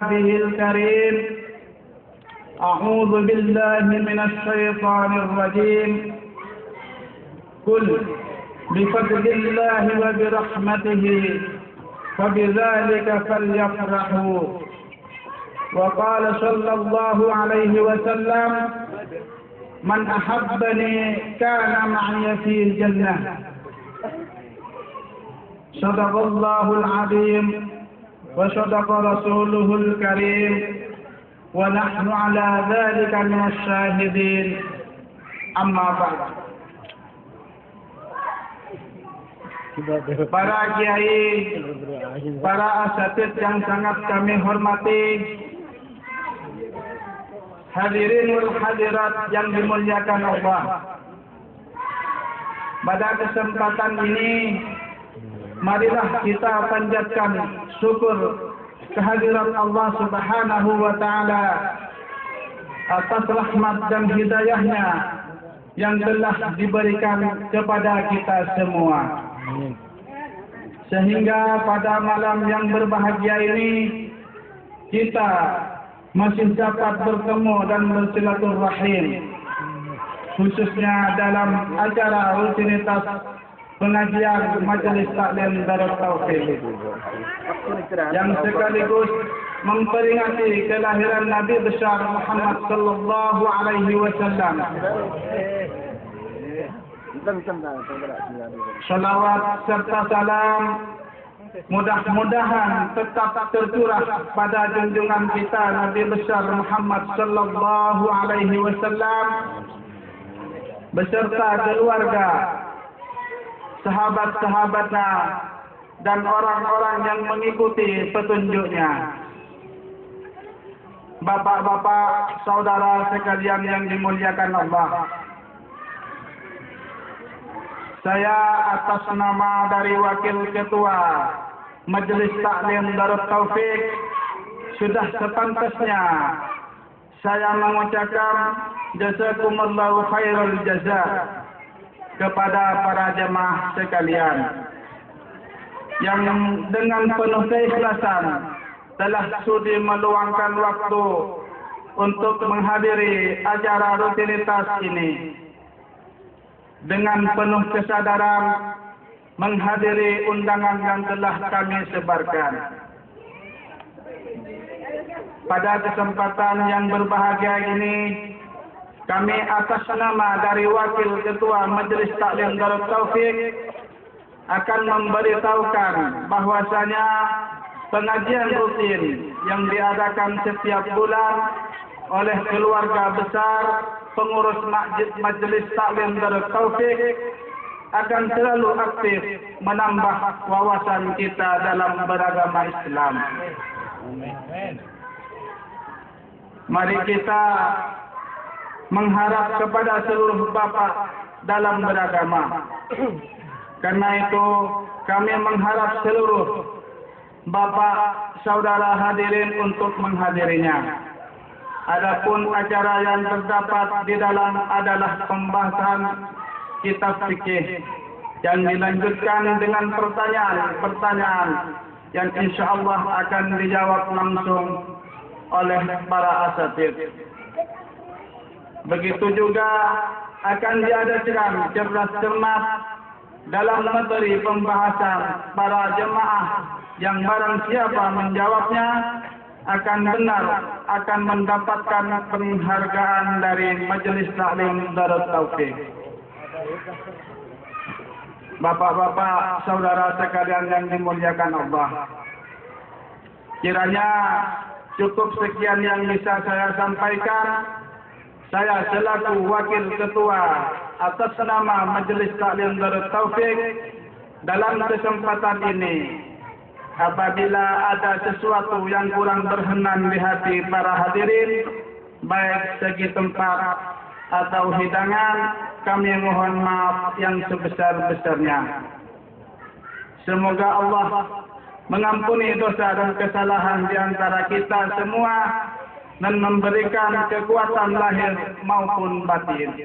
الكريم أعوذ بالله من الشيطان الرجيم قل بفضل الله وبرحمته فبذلك فليفرحوا وقال صلى الله عليه وسلم من أحبني كان معي في الجنة صدق الله العظيم وصدق رسوله الكريم ونحن على ذلك من الشاهدين أما بعد. Para kiai, para asatidz yang sangat kami hormati, hadirin wal hadirat yang dimuliakan Allah. Pada kesempatan ini, marilah kita panjatkan syukur kehadirat Allah Subhanahu wa Ta'ala atas rahmat dan hidayahnya yang telah diberikan kepada kita semua. Sehingga pada malam yang berbahagia ini kita masih dapat bertemu dan bersilaturahim, khususnya dalam acara rutinitas pengajian Majelis Taklim Darut Taufiq yang sekaligus memperingati kelahiran Nabi besar Muhammad sallallahu alaihi wasallam. Salawat serta salam mudah-mudahan tetap tercurah pada junjungan kita Nabi besar Muhammad sallallahu alaihi wasallam beserta keluarga, sahabat-sahabatnya dan orang-orang yang mengikuti petunjuknya. Bapak-bapak, saudara sekalian yang dimuliakan Allah, saya atas nama dari Wakil Ketua Majelis Taklim Darut Taufiq sudah sepantasnya saya mengucapkan jazakumullahu khairul jazaa kepada para jemaah sekalian yang dengan penuh keikhlasan telah sudi meluangkan waktu untuk menghadiri acara rutinitas ini, dengan penuh kesadaran menghadiri undangan yang telah kami sebarkan. Pada kesempatan yang berbahagia ini, kami atas nama dari Wakil Ketua Majelis Taklim Darut Taufiq akan memberitahukan bahwasanya pengajian rutin yang diadakan setiap bulan oleh keluarga besar pengurus Majelis Taklim Darut Taufiq akan selalu aktif menambah wawasan kita dalam beragama Islam. Mari kita mengharap kepada seluruh bapak dalam beragama. Karena itu kami mengharap seluruh bapak saudara hadirin untuk menghadirinya. Adapun acara yang terdapat di dalam adalah pembahasan kitab fikih yang dilanjutkan dengan pertanyaan-pertanyaan yang insyaallah akan dijawab langsung oleh para asatidz. Begitu juga akan diadakan cerdas cermat dalam materi pembahasan para jemaah yang barang siapa menjawabnya akan benar akan mendapatkan penghargaan dari Majelis Taklim Darut Taufiq. Bapak-bapak, saudara sekalian yang dimuliakan Allah, kiranya cukup sekian yang bisa saya sampaikan. Saya selaku Wakil Ketua atas nama Majelis Taklim Darut Taufiq dalam kesempatan ini, apabila ada sesuatu yang kurang berkenan di hati para hadirin, baik segi tempat atau hidangan, kami mohon maaf yang sebesar-besarnya. Semoga Allah mengampuni dosa dan kesalahan di antara kita semua dan memberikan kekuatan lahir maupun batin.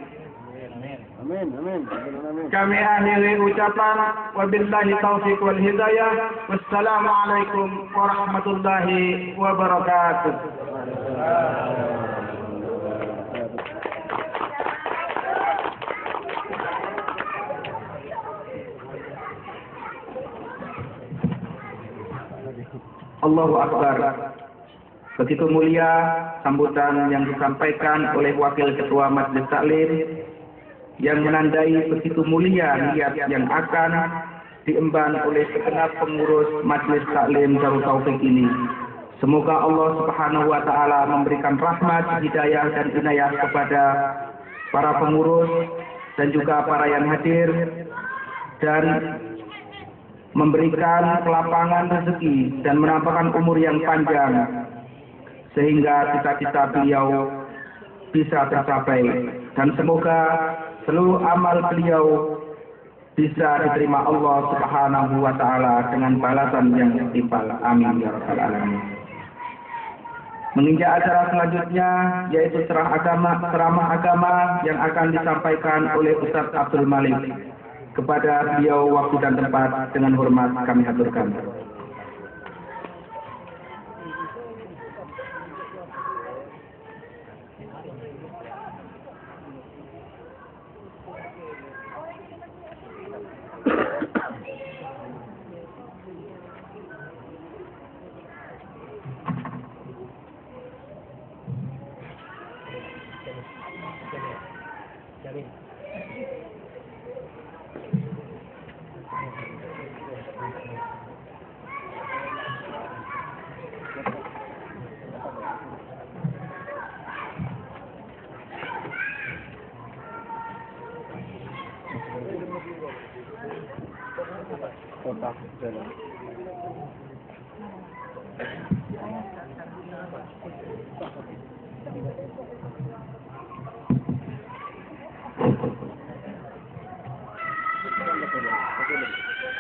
Amin, amin, amin. Kami akhiri ucapan wabillahi taufiq wal hidayah. Wassalamualaikum warahmatullahi wabarakatuh. Allahu Akbar. Begitu mulia sambutan yang disampaikan oleh Wakil Ketua Majelis Taklim yang menandai begitu mulia niat yang akan diemban oleh segenap pengurus Majelis Taklim Darut Taufik ini. Semoga Allah Subhanahu wa taala memberikan rahmat, hidayah dan inayah kepada para pengurus dan juga para yang hadir dan memberikan kelapangan rezeki dan menampakkan umur yang panjang sehingga cita-cita beliau bisa tercapai, dan semoga seluruh amal beliau bisa diterima Allah Subhanahu wa taala dengan balasan yang setimpal. Amin ya rabbal alamin. Menginjak acara selanjutnya yaitu ceramah agama yang akan disampaikan oleh Ustaz Abdul Malik. Kepada beliau waktu dan tempat dengan hormat kami haturkan.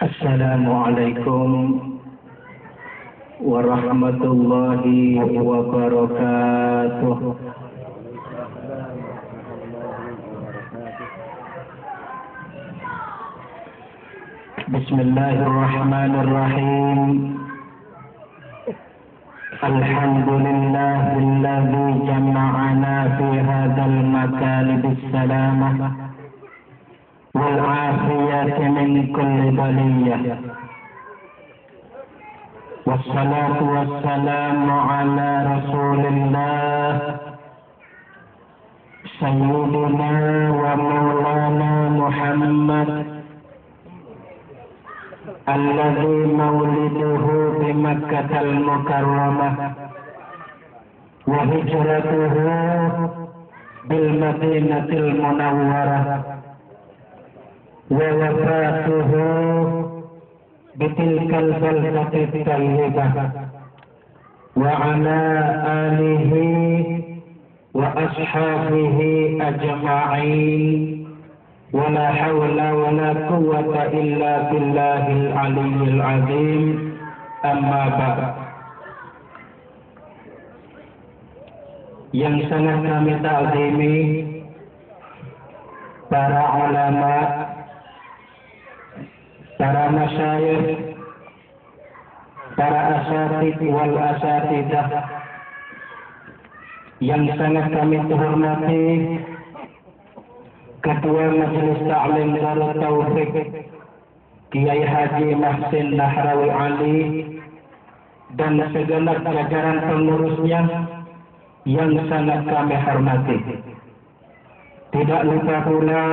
Assalamualaikum warahmatullahi wabarakatuh. Bismillahirrahmanirrahim. Alhamdulillahilladzi jama'ana fi hadzal makan bis-salamah wal 'afiyati min kulli baliyah. Wassalatu wassalamu ala Rasulillah sayyidina wa maulana Muhammad alladzi mauliduhu bi Makkatal Mukarramah wa hijratuhu bil Madinatil Munawwarah wa wafatuhu bitilkal baldati tayyibah wa ala alihi wa ashabihi ajma'in. ولا حول ولا قوة إلا بالله العلي العظيم. أما بعد. Yang sangat kami ta'zimi para ulama, para masyayikh, para asatidz wal asatidah, yang sangat kami hormati Ketua Majelis Taklim Darut Taufik Kiai Haji Mahsin Nahrawi Ali dan segenap jajaran pengurusnya yang sangat kami hormati. Tidak lupa pula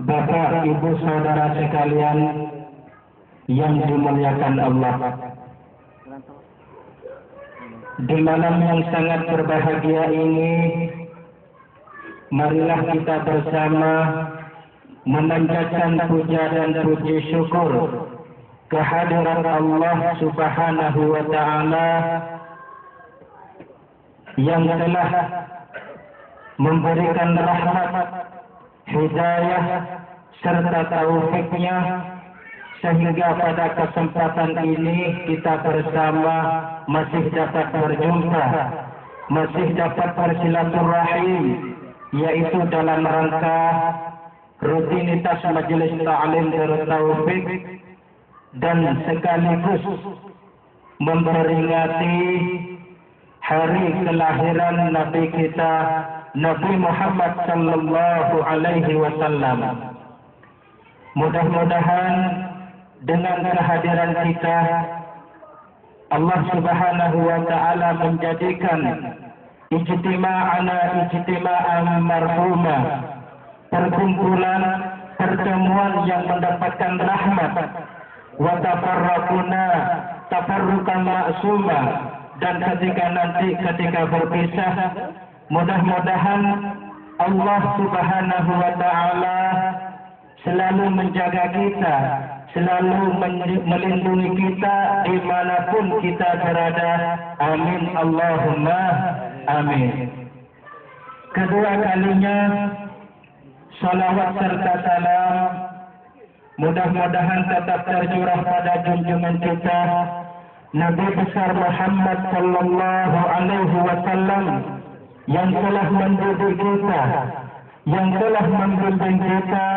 Bapak Ibu Saudara sekalian yang dimuliakan Allah. Di malam yang sangat berbahagia ini, marilah kita bersama memanjatkan puja dan puji syukur kehadirat Allah Subhanahu wa taala yang telah memberikan rahmat, hidayah serta taufiknya sehingga pada kesempatan ini kita bersama masih dapat berjumpa, masih dapat bersilaturahim yaitu dalam rangka rutinitas Majelis Ta'lim Darut Taufik dan sekaligus memperingati hari kelahiran Nabi kita Nabi Muhammad sallallahu alaihi wasallam. Mudah-mudahan dengan kehadiran kita Allah Subhanahu wa taala menjadikan ijtima'ana ijtima'an marhumah, perkumpulan pertemuan yang mendapatkan rahmat, wa tafarraquna tafarruqan ma'suma, dan ketika berpisah mudah-mudahan Allah Subhanahu wa taala selalu menjaga kita, selalu melindungi kita dimanapun kita berada. Amin Allahumma amin. Kedua kalinya salawat serta salam mudah-mudahan tetap tercurah pada junjungan kita Nabi besar Muhammad sallallahu alaihi wasallam yang telah mendidik kita, yang telah membimbing kita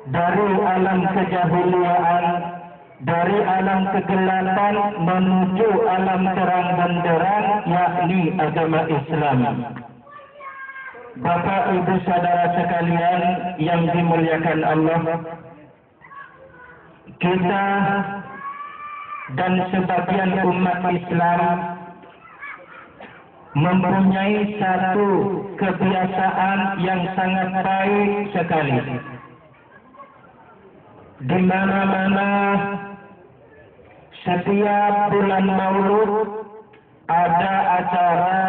dari alam kejahiliaan, dari alam kegelapan menuju alam terang benderang, yakni agama Islam. Bapak Ibu saudara sekalian yang dimuliakan Allah, kita dan sebagian umat Islam mempunyai satu kebiasaan yang sangat baik sekali. Di mana-mana setiap bulan Maulud ada acara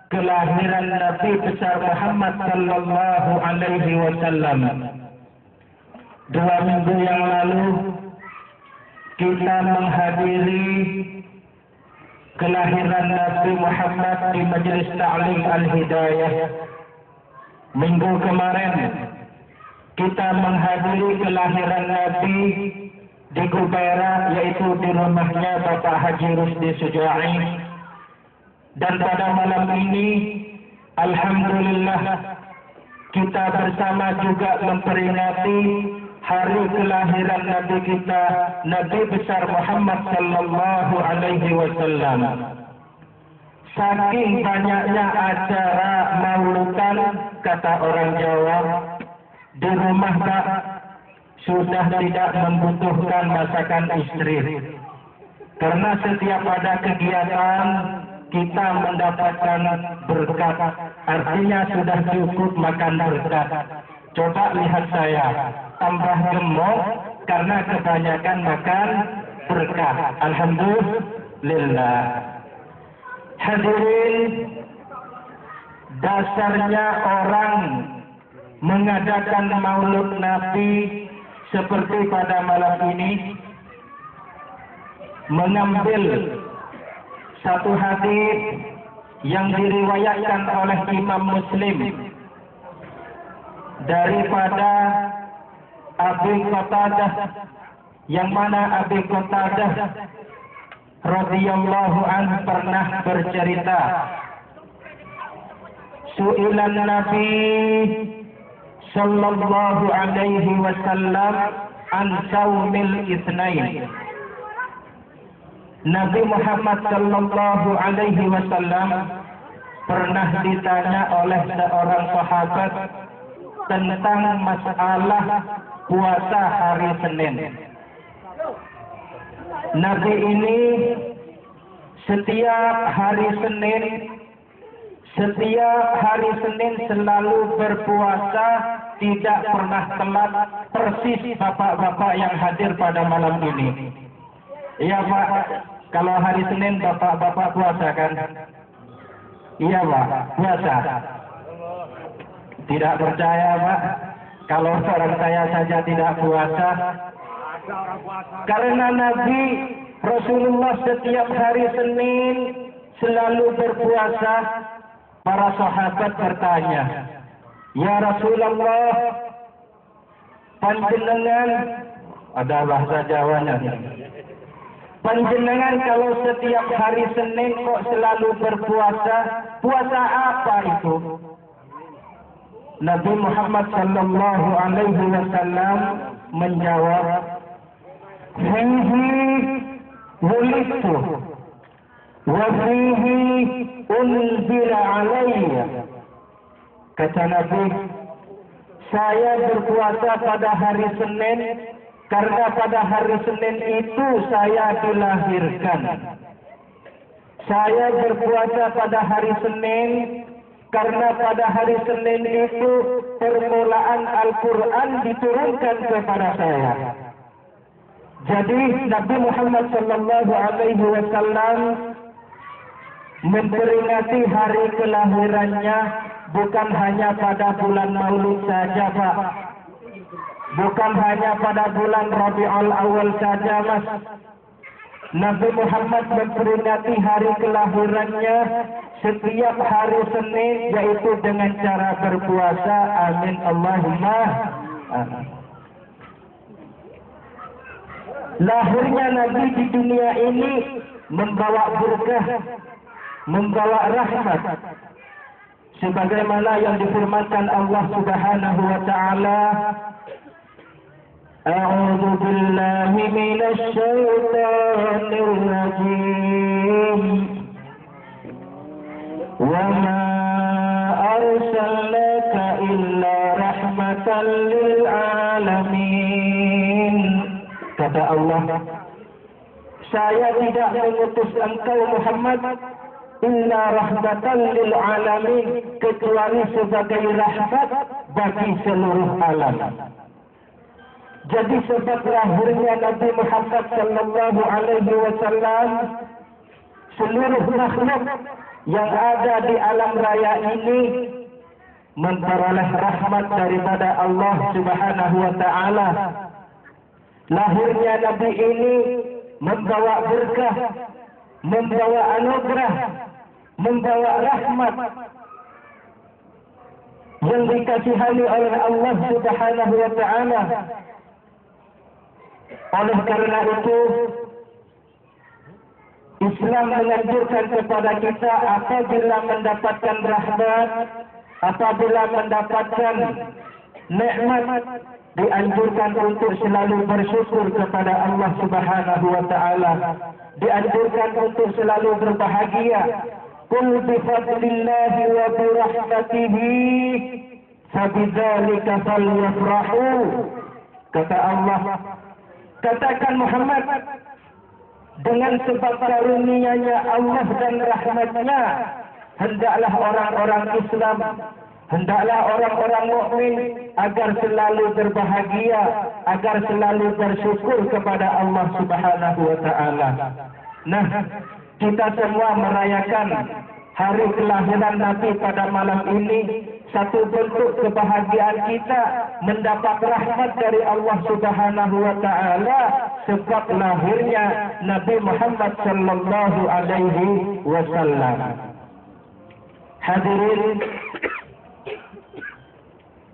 kelahiran Nabi besar Muhammad sallallahu alaihi wasallam. 2 minggu yang lalu kita menghadiri kelahiran Nabi Muhammad di Majelis Ta'lim Al-Hidayah. Minggu kemarin kita menghadiri kelahiran Nabi di Gubairah, yaitu di rumahnya Bapak Haji Rusdi Suja'i. Dan pada malam ini alhamdulillah kita bersama juga memperingati hari kelahiran Nabi kita, Nabi besar Muhammad sallallahu alaihi wasallam. Saking banyaknya acara mauludan, kata orang Jawa, di rumah tak sudah tidak membutuhkan masakan istri. Karena setiap ada kegiatan kita mendapatkan berkat, artinya sudah cukup makan berkat. Coba lihat saya, tambah gemuk karena kebanyakan makan berkat. Alhamdulillah. Hadirin, dasarnya orang mengadakan maulud Nabi seperti pada malam ini mengambil satu hadis yang diriwayatkan oleh Imam Muslim daripada Abi Qatadah, yang mana Abi Qatadah radhiyallahu anhu pernah bercerita, su'ilan Nabi sallallahu alaihi wasallam an saumil itsnain. Nabi Muhammad sallallahu alaihi wasallam pernah ditanya oleh seorang sahabat tentang masalah puasa hari Senin. Nabi ini setiap hari Senin selalu berpuasa, tidak pernah telat, persis bapak-bapak yang hadir pada malam ini. Iya Pak, kalau hari Senin bapak-bapak puasa kan? Iya Pak, puasa. Tidak percaya Pak, kalau orang saya saja tidak puasa. Karena Nabi Rasulullah setiap hari Senin selalu berpuasa. Para sahabat bertanya, ya Rasulullah, panjenengan, ada bahasa Jawanya, panjenengan kalau setiap hari Senin kok selalu berpuasa, puasa apa itu? Nabi Muhammad sallallahu alaihi wasallam menjawab, "Fihi wulidtu wa fihi unzila alayya." Kata Nabi, saya berpuasa pada hari Senin karena pada hari Senin itu saya dilahirkan. Saya berpuasa pada hari Senin karena pada hari Senin itu permulaan Al-Quran diturunkan kepada saya. Jadi Nabi Muhammad sallallahu alaihi wasallam memperingati hari kelahirannya bukan hanya pada bulan Maulid saja, Pak. Bukan hanya pada bulan Rabiul Awal saja, Mas. Nabi Muhammad memperingati hari kelahirannya setiap hari Senin, yaitu dengan cara berpuasa. Amin Allahumma amin. Lahirnya Nabi di dunia ini membawa berkah, membawa rahmat, sebagaimana yang difirmankan Allah Subhanahu wa taala, A'udzu billahi minasy syaithanir rajim. Wa ma arsalnaka illa rahmatan lil alamin. Kata Allah, saya tidak mengutus engkau Muhammad illa rahmatan lil alamin, kecuali sebagai rahmat bagi seluruh alam. Jadi sebab lahirnya Nabi Muhammad sallallahu alaihi wasallam, seluruh makhluk yang ada di alam raya ini memperoleh rahmat daripada Allah Subhanahu wa taala. Lahirnya Nabi ini membawa berkah, membawa anugerah, membawa rahmat yang dikasihani oleh Allah Subhanahu wa taala. Oleh karena itu, Islam menganjurkan kepada kita apabila mendapatkan rahmat, apabila mendapatkan nikmat, dianjurkan untuk selalu bersyukur kepada Allah Subhanahu wa taala. Dianjurkan untuk selalu berbahagia. Qul bi fadlillahi wa bi rahmatihi fabidzalika falyafrahu. Kata Allah, katakan Muhammad, dengan sebab karunia-Nya Allah dan rahmat-Nya, hendaklah orang-orang Islam, hendaklah orang-orang mukmin agar selalu berbahagia, agar selalu bersyukur kepada Allah Subhanahu wa taala. Nah, kita semua merayakan hari kelahiran Nabi pada malam ini, satu bentuk kebahagiaan kita mendapat rahmat dari Allah Subhanahu wa taala sebab lahirnya Nabi Muhammad sallallahu alaihi wasallam. Hadirin,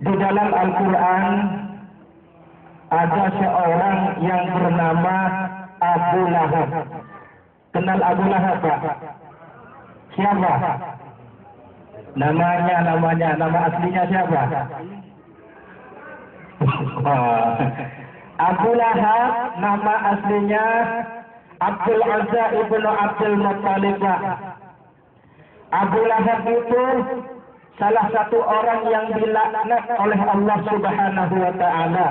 di dalam Al-Quran ada seorang yang bernama Abu Lahab. Kenal Abu Lahab, Pak? Siapa? Nama aslinya siapa? Abu Lahab, nama aslinya Abdul Uzza ibnu Abdul Muttalib. Abu Lahab itu salah satu orang yang dilaknat oleh Allah Subhanahu wa taala.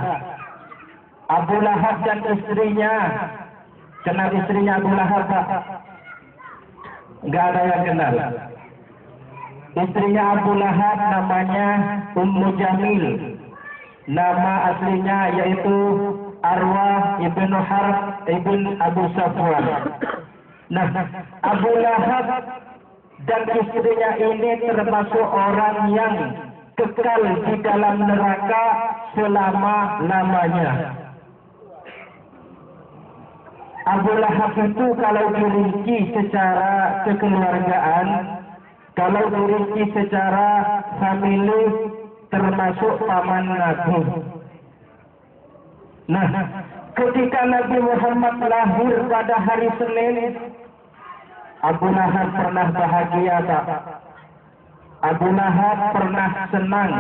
Abu Lahab dan istrinya, kenal istrinya Abu Lahab, Pak? Enggak ada yang kenal. Istrinya Abu Lahab namanya Ummu Jamil. Nama aslinya yaitu Arwah ibnu Harb ibn Abu Safwan. Nah, Abu Lahab dan istrinya ini termasuk orang yang kekal di dalam neraka selama-lamanya. Abu Lahab itu kalau dirinci secara kekeluargaan, kalau dirinci secara famili, termasuk paman Nabi. Nah, ketika Nabi Muhammad lahir pada hari Senin, Abu Lahab pernah bahagia, Pak. Abu Lahab pernah senang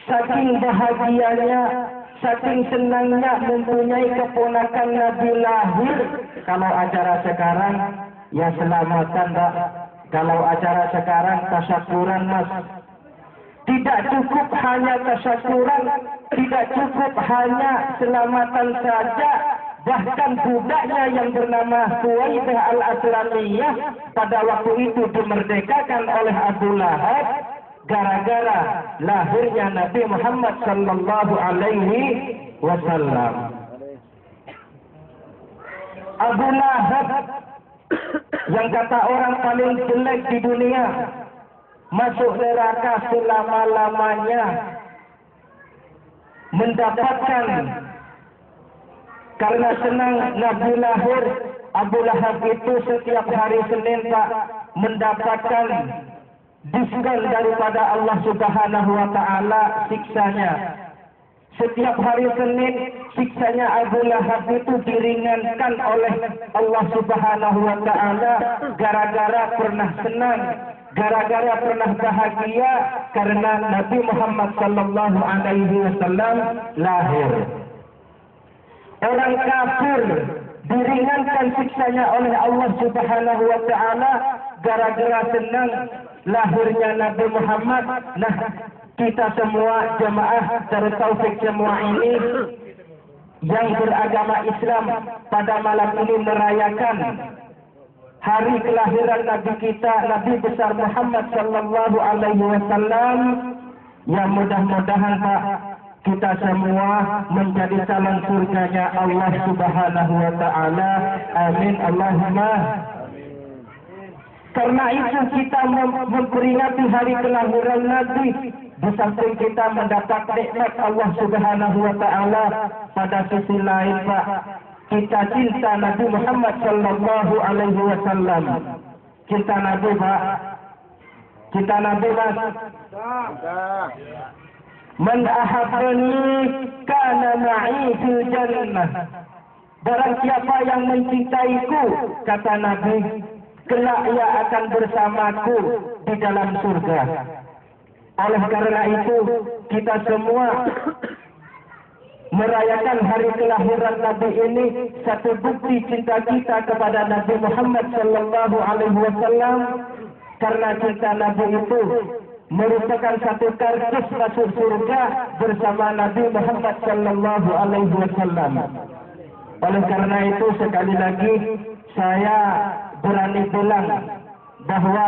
saking bahagianya, saking senangnya mempunyai keponakan Nabi lahir. Kalau acara sekarang, ya selamatan Pak. Kalau acara sekarang tasyakuran Mas. Tidak cukup hanya tasyakuran, tidak cukup hanya selamatan saja. Bahkan budaknya yang bernama Huwaidah al-Aslamiyah pada waktu itu dimerdekakan oleh Abu Lahab gara-gara lahirnya Nabi Muhammad sallallahu alaihi wasallam. Abu Lahab yang kata orang paling jelek di dunia, masuk neraka selama-lamanya, mendapatkan karena senang Nabi lahir. Abu Lahab itu setiap hari Senin Pak mendapatkan diskon daripada Allah Subhanahu wa taala siksanya. Setiap hari Senin siksanya Abu Lahab itu diringankan oleh Allah Subhanahu wa taala gara-gara pernah senang, gara-gara pernah bahagia karena Nabi Muhammad sallallahu alaihi wasallam lahir. Orang kafir diringankan siksanya oleh Allah Subhanahu wa taala gara-gara senang lahirnya Nabi Muhammad. Nah, kita semua jemaah Darut Taufik semua ini yang beragama Islam pada malam ini merayakan hari kelahiran Nabi kita, Nabi besar Muhammad sallallahu alaihi wasallam. Ya mudah-mudahan Pak, kita semua menjadi calon surganya Allah Subhanahu wa taala. Amin Allahumma. Karena itu kita memperingati hari kelahiran Nabi, di samping kita mendapat nikmat Allah Subhanahu wa taala, pada sisi lain Pak, kita cinta Nabi Muhammad sallallahu alaihi wasallam. Cinta Nabi Pak. Cinta Nabi Mas. Man ahabbani kana ma'i fil jannah. Barang siapa yang mencintaiku, kata Nabi, kelak ia akan bersamaku di dalam surga. Oleh karena itu, kita semua merayakan hari kelahiran Nabi ini satu bukti cinta kita kepada Nabi Muhammad sallallahu alaihi wasallam. Karena cinta Nabi itu merupakan satu kartus masuk surga bersama Nabi Muhammad sallallahu alaihi wasallam. Oleh karena itu sekali lagi saya berani bilang bahwa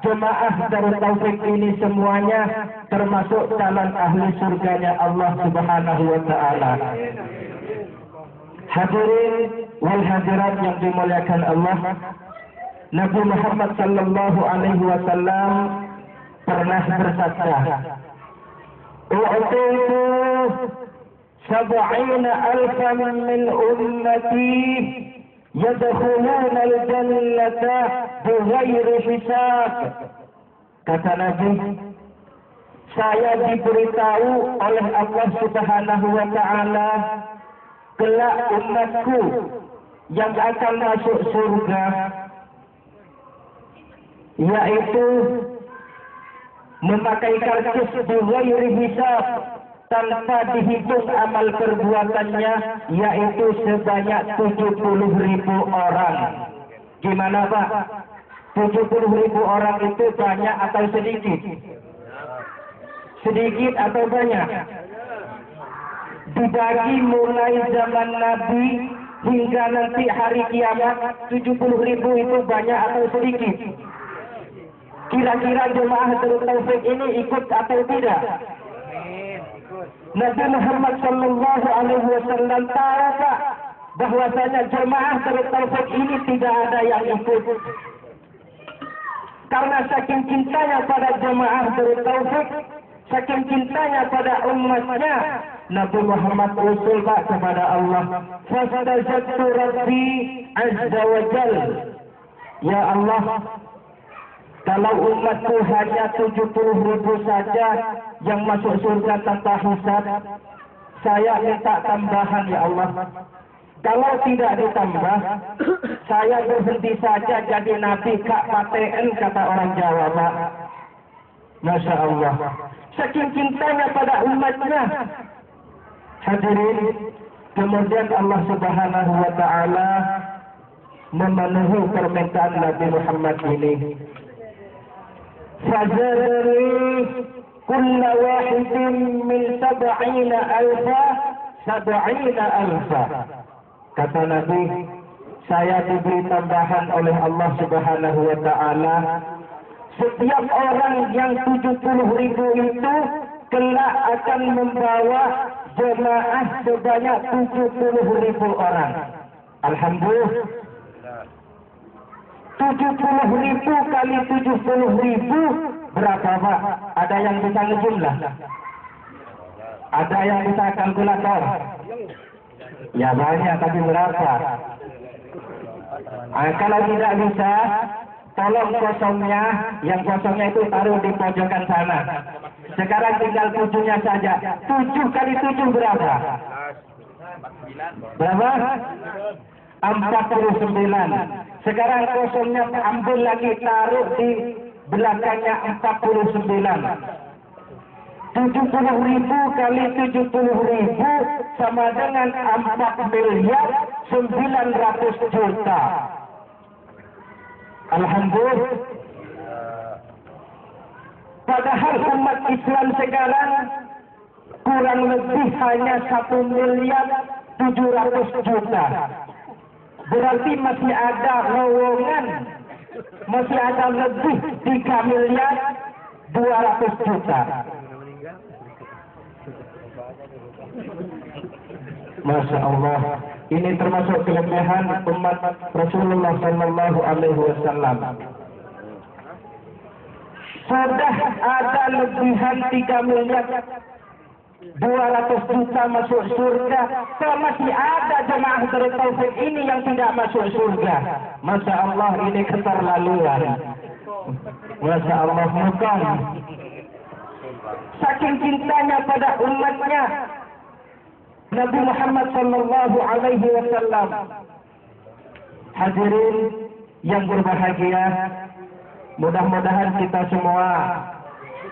jemaah Darut Taufik ini semuanya termasuk calon ahli surganya Allah Subhanahu wa taala. Hadirin wal hadirat yang dimuliakan Allah, Nabi Muhammad sallallahu alaihi wasallam pernah bersabda, "U'titu 70,000 min ummati yadkhuluna al-jannata bighairi hisab." Kata Nabi, saya diberitahu oleh Allah Subhanahu wa taala kelak umatku yang akan masuk surga, yaitu memakai kartus bighairi hisab, tanpa dihitung amal perbuatannya, yaitu sebanyak 70.000 orang. Gimana Pak? 70.000 orang itu banyak atau sedikit? Sedikit atau banyak? Dibagi mulai zaman Nabi hingga nanti hari kiamat, 70.000 itu banyak atau sedikit? Kira-kira jemaah Darut Taufik ini ikut atau tidak? Nabi Muhammad sallallahu alaihi wasallam tahu Pak bahwasanya jemaah Darut Taufik ini tidak ada yang ikut. Karena saking cintanya pada jemaah Darut Taufik, saking cintanya pada umatnya, Nabi Muhammad usul Pak kepada Allah, "Fastajabtu Rabbi azza wa jalla." Ya Allah, kalau umatku hanya 70.000 saja yang masuk surga tanpa hisab, saya minta tambahan ya Allah. Kalau tidak ditambah, saya berhenti saja jadi nabi kak paten, kata orang Jawa Pak. Masya Allah. saking cintanya pada umatnya. Hadirin, kemudian Allah Subhanahu wa taala memenuhi permintaan Nabi Muhammad ini. Fazari kulla wahidin min sab'ina alfa. Kata Nabi, saya diberi tambahan oleh Allah Subhanahu wa taala, setiap orang yang 70.000 itu kelak akan membawa jemaah sebanyak 70.000 orang. Alhamdulillah. 70.000 kali 70.000 berapa, Pak? Ada yang bisa ngejumlah? Ada yang bisa kalkulator? Ya banyak, tapi berapa? Kalau tidak bisa, tolong kosongnya, yang kosongnya itu taruh di pojokan sana. Sekarang tinggal 7-nya saja. 7 kali 7 berapa? Berapa? 49. Sekarang kosongnya ambil lagi, taruh di belakangnya 49. 70.000 kali 70.000 sama dengan 4.900.000.000. Alhamdulillah. Padahal umat Islam sekarang kurang lebih hanya 1.700.000.000. Berarti masih ada lowongan, masih ada lebih 3.200.000.000. Masya Allah, ini termasuk kelebihan umat Rasulullah Sallallahu Alaihi Wasallam. Sudah ada lebihan 3.200.000.000 masuk surga, so masih ada jemaah Darut Taufik ini yang tidak masuk surga. Masya Allah, ini keterlaluan. Masya Allah, bukan. Saking cintanya pada umatnya, Nabi Muhammad Sallallahu Alaihi Wasallam. Hadirin yang berbahagia, mudah-mudahan kita semua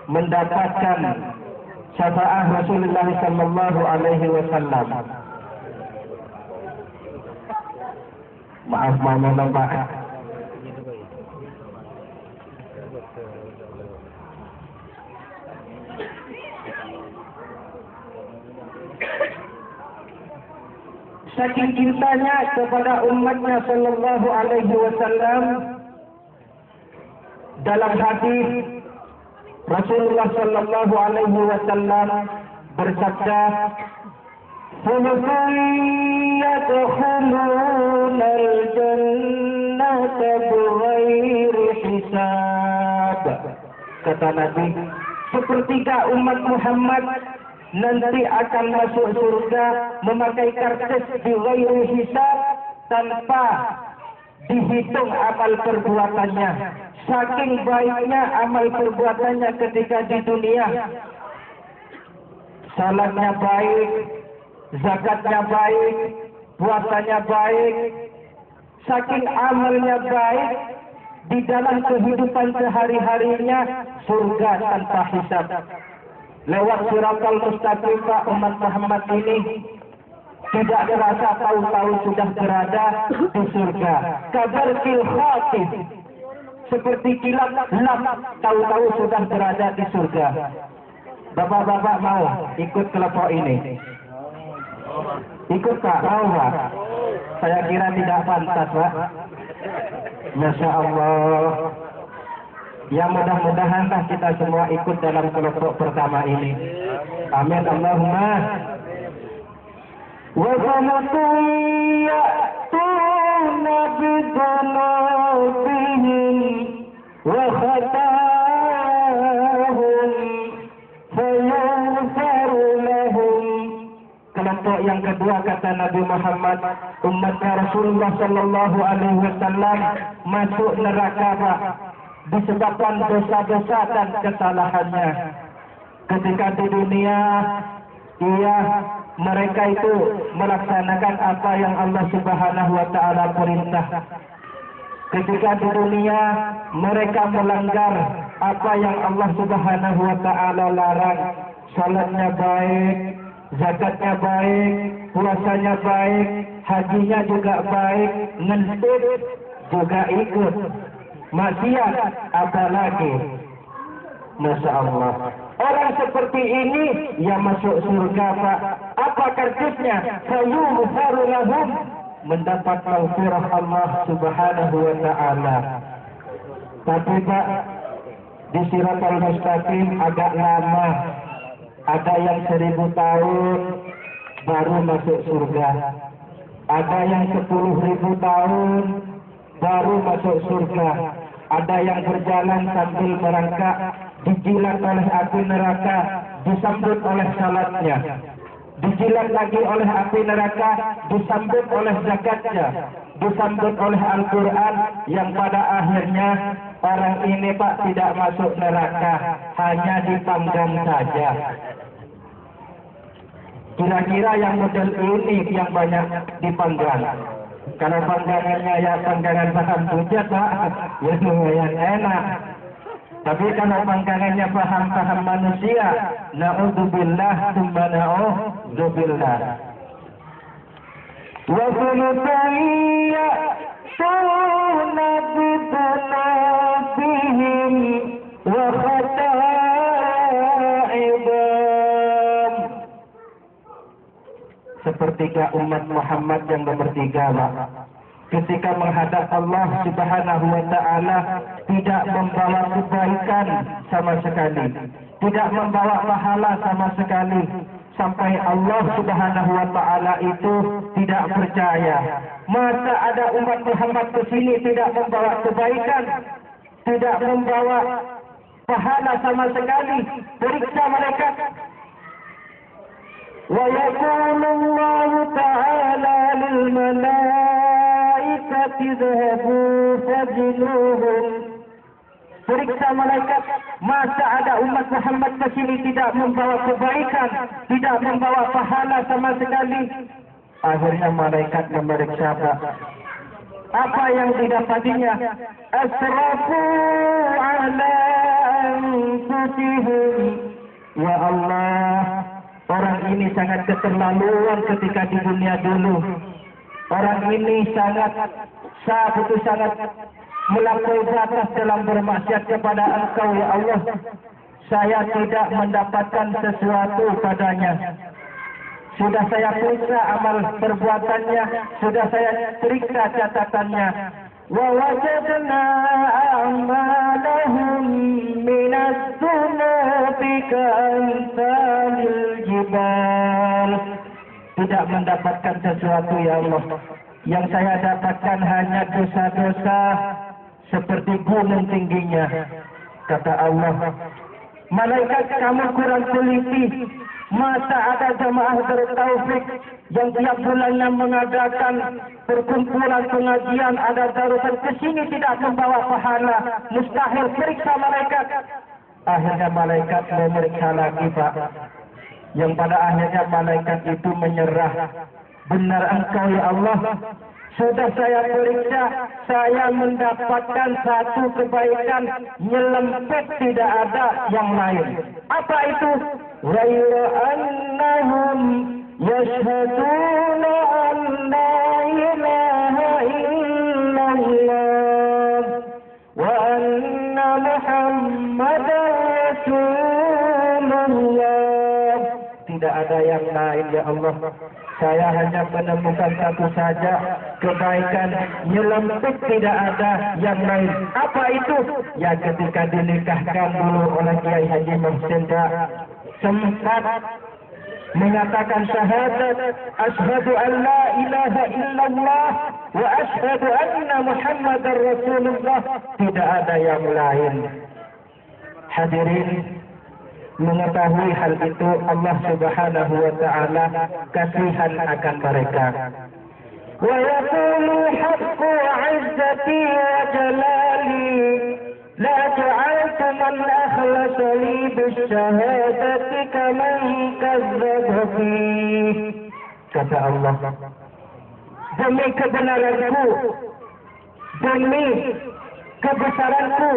mendapatkan syafaat Rasulullah Sallallahu Alaihi Wasallam. Maaf, Pak. Saking cintanya kepada umatnya Sallallahu Alaihi Wasallam, dalam hadis Rasulullah Sallallahu Alaihi Wasallam bersabda, "Thuluthun yadkhuluna al-jannata bighairi hisab." Kata Nabi, sepertiga umat Muhammad nanti akan masuk surga memakai karcis bighairi hisab, tanpa dihitung amal perbuatannya. Saking baiknya amal perbuatannya ketika di dunia. Salatnya baik, zakatnya baik, puasanya baik. Saking amalnya baik, di dalam kehidupan sehari-harinya surga tanpa hisab. Lewat Siratal Mustaqim, umat Muhammad ini tidak terasa tahu-tahu sudah berada di surga. Kabarkil khatib, seperti kilat lap, tahu-tahu sudah berada di surga. Bapak-bapak mau ikut kelompok ini? Ikut, Pak? Mau, Pak? Saya kira tidak pantas, Pak. Masya Allah. Ya, mudah-mudahanlah kita semua ikut dalam kelompok pertama ini. Amin Allahumma. Wa qanatum ya'tuna bidunubihim wa khatahum fayaghfaru lahum. Kelompok yang kedua, kata Nabi Muhammad, umatnya Rasulullah Sallallahu Alaihi Wasallam masuk neraka, Pak, disebabkan dosa-dosa dan kesalahannya. Ketika di dunia, mereka itu melaksanakan apa yang Allah Subhanahu wa taala perintah. Ketika di dunia mereka melanggar apa yang Allah Subhanahu wa taala larang, salatnya baik, zakatnya baik, puasanya baik, hajinya juga baik, ngentut juga ikut. Maksiat apalagi. Masya Allah. Orang seperti ini yang masuk surga, Pak. Apa kartusnya? Fayughfaru lahum, mendapat maghfirah Allah Subhanahu wa taala. Tapi Pak, di Siratal Mustaqim agak lama. Ada yang 1000 tahun baru masuk surga. Ada yang 10.000 tahun baru masuk surga. Ada yang berjalan sambil merangkak, dijilat oleh api neraka, disambut oleh salatnya. Dijilat lagi oleh api neraka, disambut oleh zakatnya, disambut oleh Al-Quran, yang pada akhirnya orang ini Pak tidak masuk neraka, hanya dipanggang saja. Kira-kira yang model ini yang banyak dipanggang. Kalau panggangannya ya panggangan paham hujat Pak, ya lumayan enak. Tapi kalau panggangannya paham-paham manusia, na'udzubillah tsumma na'udzubillah. Wa qulutun ya'tuna bidunabihim wa khata'ibam. Sepertiga umat Muhammad yang bertiga, Pak. Ketika menghadap Allah Subhanahu wa taala tidak membawa kebaikan sama sekali, tidak membawa pahala sama sekali, sampai Allah Subhanahu wa taala itu tidak percaya. Masa ada umat Muhammad ke sini tidak membawa kebaikan, tidak membawa pahala sama sekali, periksa malaikat. Wa yaqulu Allah ta'ala lil malaikati idhabu fajluhum. Periksa malaikat, masa ada umat Muhammad ke sini tidak membawa kebaikan, tidak membawa pahala sama sekali. Akhirnya malaikat memeriksa, Pak. Apa yang didapatinya? Asrafu ala anfusihim. Ya Allah, orang ini sangat keterlaluan ketika di dunia dulu. Orang ini sangat melampaui batas dalam bermaksiat kepada Engkau, ya Allah. Saya tidak mendapatkan sesuatu padanya. Sudah saya periksa amal perbuatannya, sudah saya periksa catatannya. Wa wajadna a'malahum minas dunubi ka'amsalil jibal. Tidak mendapatkan sesuatu, ya Allah. Yang saya dapatkan hanya dosa-dosa seperti gunung tingginya. Kata Allah, malaikat, kamu kurang teliti. Masa ada jamaah bertaufik yang tiap bulannya mengadakan perkumpulan pengajian, ada darurat ke sini tidak membawa pahala, mustahil, periksa malaikat. Akhirnya malaikat memeriksa lagi, Pak. Yang pada akhirnya malaikat itu menyerah. Benar Engkau, ya Allah. Sudah saya periksa, saya mendapatkan satu kebaikan, nyelempet, tidak ada yang lain. Apa itu? Ghayra annahum yashhaduna an la ilaha illallah wa anna Muhammadan Rasulullah. Tidak ada yang lain, ya Allah. Saya hanya menemukan satu saja kebaikan, nyelempit, tidak ada yang lain. Apa itu? Ya ketika dinikahkan dulu oleh Kiai Haji Muhsin, sempat mengatakan syahadat, asyhadu an la ilaha illallah wa asyhadu anna Muhammadar Rasulullah. Tidak ada yang lain. Hadirin, mengetahui hal itu Allah Subhanahu wa taala kasihan akan mereka. Wa yaqulu haqqu 'izzati wa jalali la ja'altu man akhlasa li bisyahadati kaman kazzaba fi. Kata Allah, demi kebenaranku, demi kebesaranku,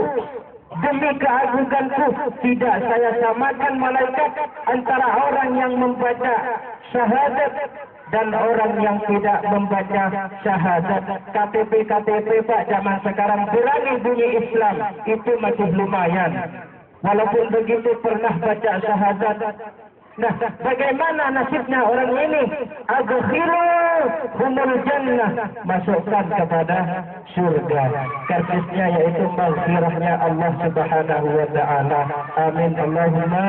demi keagunganku, tidak saya samakan malaikat antara orang yang membaca syahadat dan orang yang tidak membaca syahadat. KTP Pak zaman sekarang berani bunyi Islam, itu masih lumayan. Walaupun begitu pernah baca syahadat. Nah, bagaimana nasibnya orang ini? Adkhilul jannah, masukkan kepada surga. Kartusnya yaitu maghfirahnya Allah Subhanahu wa taala. Amin Allahumma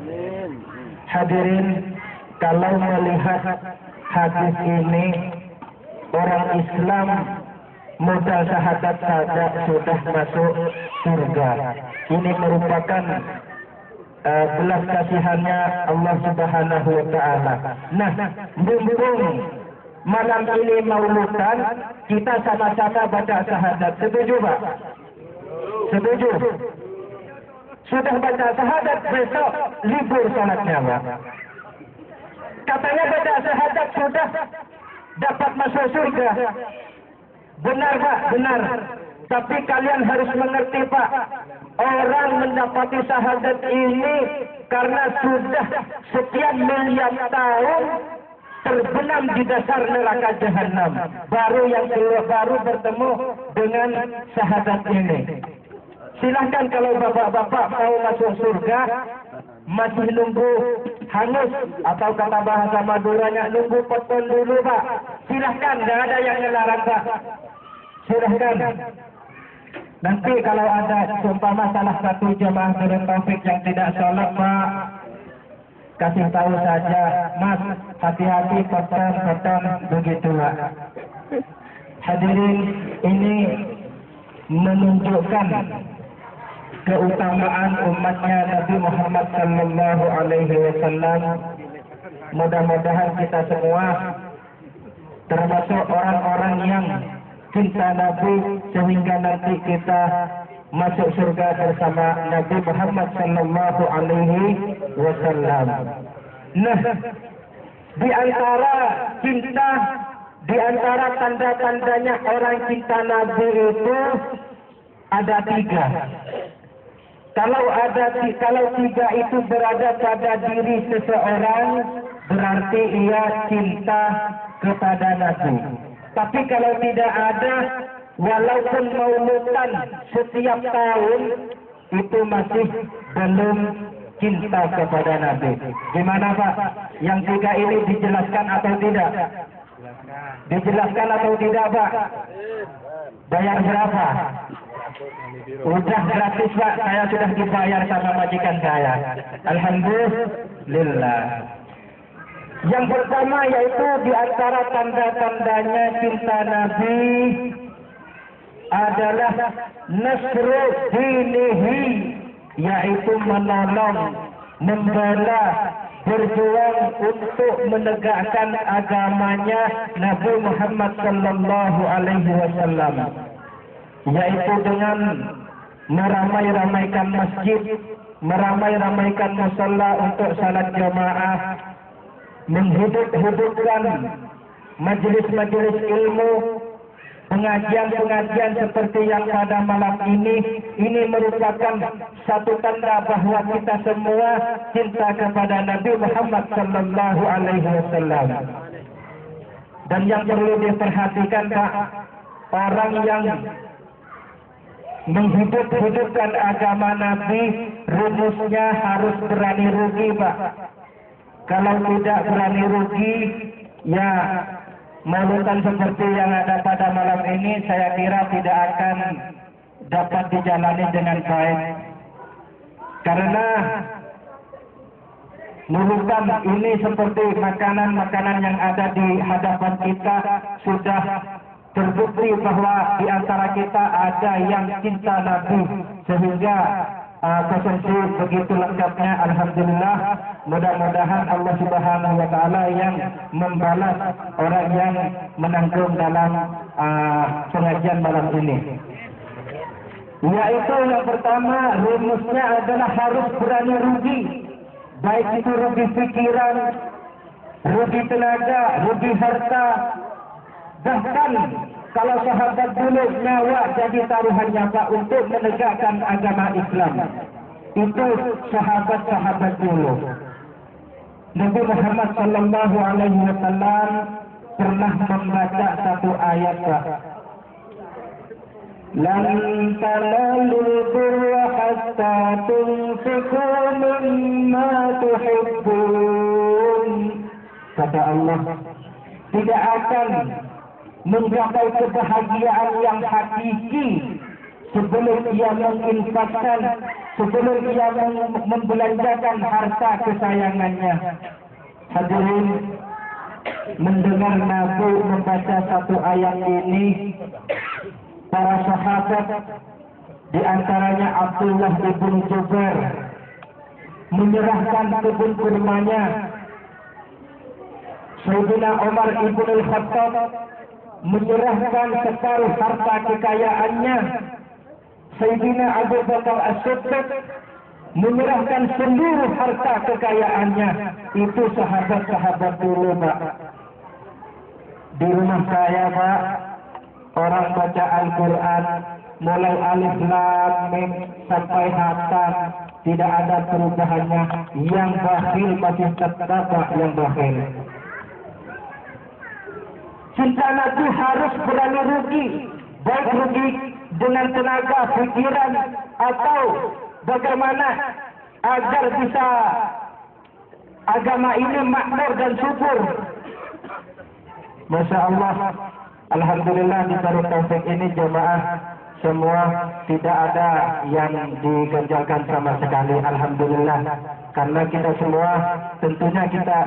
amin. Hadirin, kalau melihat hadis ini, orang Islam modal syahadat saja sudah masuk surga. Ini merupakan belas kasihannya Allah Subhanahu wa taala. Nah, mumpung malam ini mauludan, kita sama-sama baca syahadat. Setuju, Pak? Setuju? Sudah baca syahadat, besok libur salatnya, Pak. Katanya baca syahadat sudah dapat masuk surga. Benar, Pak, benar. Tapi kalian harus mengerti, Pak, orang mendapati syahadat ini karena sudah sekian miliar tahun terbenam di dasar neraka jahanam. Baru yang keluar, baru bertemu dengan syahadat ini. Silahkan kalau bapak-bapak mau masuk surga, masih nunggu hangus atau kata bahasa Maduranya nunggu poton dulu, Pak. Silahkan, tidak ada yang melarang, Pak. Silahkan. Nanti kalau ada seumpama salah satu jemaah Nurul Taufik yang tidak sholat, Pak, kasih tahu saja, Mas, hati-hati poton begitu, Pak. Hadirin, ini menunjukkan keutamaan umatnya Nabi Muhammad sallallahu alaihi wasallam. Mudah-mudahan kita semua termasuk orang-orang yang cinta Nabi sehingga nanti kita masuk surga bersama Nabi Muhammad sallallahu alaihi wasallam. Nah, di antara cinta, di antara tanda-tandanya orang cinta Nabi itu ada 3. Kalau 3 itu berada pada diri seseorang, berarti ia cinta kepada Nabi. Tapi kalau tidak ada, walaupun mauludan setiap tahun, itu masih belum cinta kepada Nabi. Gimana, Pak? Yang 3 ini dijelaskan atau tidak? Dijelaskan atau tidak, Pak? Bayar berapa? Udah gratis, Pak. Saya sudah dibayar sama majikan saya. Alhamdulillah. Yang pertama yaitu di antara tanda-tandanya cinta Nabi adalah nasru dinihi, yaitu menolong, membela, berjuang untuk menegakkan agamanya Nabi Muhammad sallallahu alaihi wasallam, yaitu dengan meramai-ramaikan masjid, meramai-ramaikan musalla untuk salat jamaah, menghidup-hidupkan majelis-majelis ilmu, pengajian-pengajian seperti yang pada malam ini merupakan satu tanda bahwa kita semua cinta kepada Nabi Muhammad sallallahu alaihi wasallam. Dan yang perlu diperhatikan, Pak, orang yang menghidup-hidupkan agama Nabi, rumusnya harus berani rugi, Pak. Kalau tidak berani rugi, ya mauludan seperti yang ada pada malam ini, saya kira tidak akan dapat dijalani dengan baik. Karena mauludan ini seperti makanan-makanan yang ada di hadapan kita, sudah terbukti bahwa di antara kita ada yang cinta Nabi, sehingga konsumsi begitu lengkapnya. Alhamdulillah, mudah-mudahan Allah Subhanahu wa taala yang membalas orang yang menanggung dalam pengajian malam ini. Yaitu yang pertama, rumusnya adalah harus berani rugi, baik itu rugi pikiran, rugi tenaga, rugi harta, bahkan kalau sahabat dulu nyawa jadi taruhannya Pak untuk menegakkan agama Islam. Itu sahabat-sahabat dulu. Nabi Muhammad sallallahu alaihi wasallam pernah membaca satu ayat Pak. Lan tanalul birra hatta tunfiqu mimma tuhibbun. Kata Allah, tidak akan mencapai kebahagiaan yang hakiki sebelum ia menginfakkan, sebelum ia membelanjakan harta kesayangannya. Hadirin, mendengar Nabi membaca satu ayat ini, para sahabat di antaranya Abdullah ibn Jubair menyerahkan kebun kurmanya. Sayyidina Umar ibn al-Khattab menyerahkan separuh harta kekayaannya. Sayyidina Abu Bakar As-Siddiq menyerahkan seluruh harta kekayaannya. Itu sahabat-sahabat dulu Pak. Di rumah saya Pak, orang baca Al-Quran mulai alif lam mim sampai hatam, tidak ada perubahannya. Yang bakhil masih tetap yang bakhil. Cinta Nabi harus berani rugi, baik rugi dengan tenaga, pikiran, atau bagaimana agar bisa agama ini makmur dan subur. Masya Allah, alhamdulillah di Darut Taufik ini jemaah semua tidak ada yang diganjalkan sama sekali. Alhamdulillah, karena kita semua tentunya kita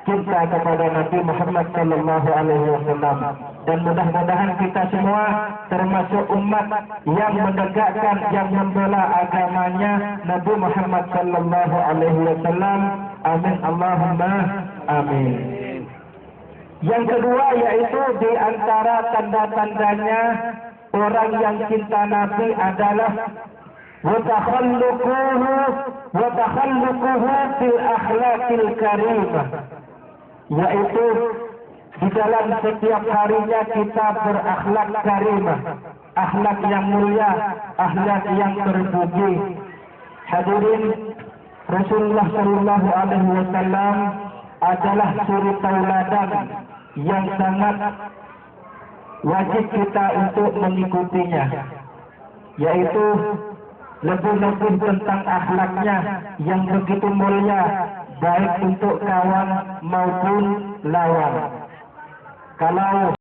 cinta kepada Nabi Muhammad sallallahu alaihi wasallam, dan mudah-mudahan kita semua termasuk umat yang menegakkan, yang membela agamanya Nabi Muhammad sallallahu alaihi wasallam. Amin Allahumma amin. Yang kedua yaitu di antara tanda-tandanya orang yang cinta Nabi adalah wa takhalluquhu fil akhlaqil karimah, yaitu di dalam setiap harinya kita berakhlak karimah, akhlak yang mulia, akhlak yang terpuji. Hadirin, Rasulullah sallallahu alaihi wasallam adalah suri tauladan yang sangat wajib kita untuk mengikutinya, yaitu lebih-lebih tentang akhlaknya yang begitu mulia, baik untuk kawan maupun lawan. Kalau